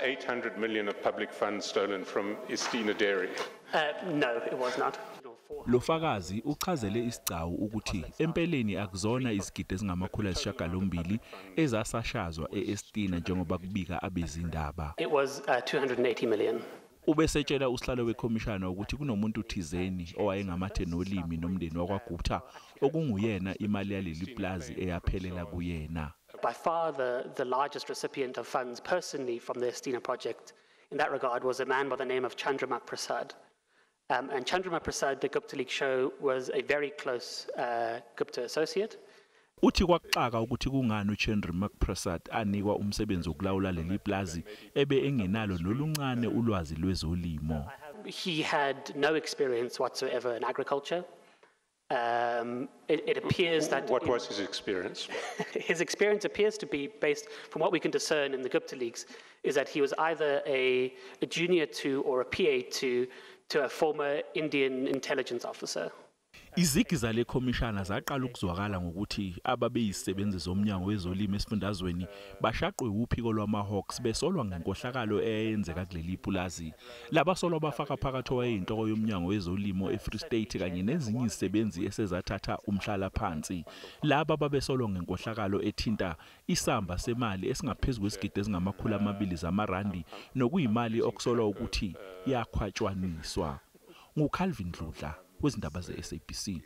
800 million of public funds stolen from iEstina dairy? No, it was not. Lofakazi uchazele isigcawu ukuthi empeleni akuzona izigidi ezingama-800 ezasashazwa eEstina njengoba kubika abezindaba. It was 280 million. Ubesetshela usihlalo weKhomishana ukuthi kunomuntu thizeni owayengamathe nolimi nomndeni wakwa Gupta okunguyena imali yaleli ipulazi eyaphelela kuyena. By far the largest recipient of funds personally from the iEstina project in that regard was a man by the name of Chandrama Prasad. And Chandrama Prasad, the Gupta leak show, was a very close Gupta associate. Uthi kwaxaka ukuthi kungani uChandrama Prasad anikwa umsebenzi wokulawula leli ipulazi ebe engenalo noluncane ulwazi lwezolimo. He had no experience whatsoever in agriculture. It appears that... What was his experience? His experience appears to be based, from what we can discern in the Gupta leaks, is that he was either a junior to or a PA to a former Indian intelligence officer. Izigi zale iKhomishana zaqala ukuzwakala ngokuthi ababeyisebenzi zomnyango wezolimo esifundazweni bashaqwe uphiko lwamaHawks besolwa ngenkohlakalo eyenzeka kuleli ipulazi. Labasolwa bafaka phakathi oyinhloko yomnyango wezolimo eFree State kanye nezinye izisebenzi esezathatha umhlala phansi. Laba babesolwa ngenkohlakalo ethinta isamba semali esingaphezulu kwesigidi ezingama-200 zamarandi nokuyimali okusolwa ukuthi yakhwatshwaniswa. NguCalvin Dludla, wezindaba ze-SABC.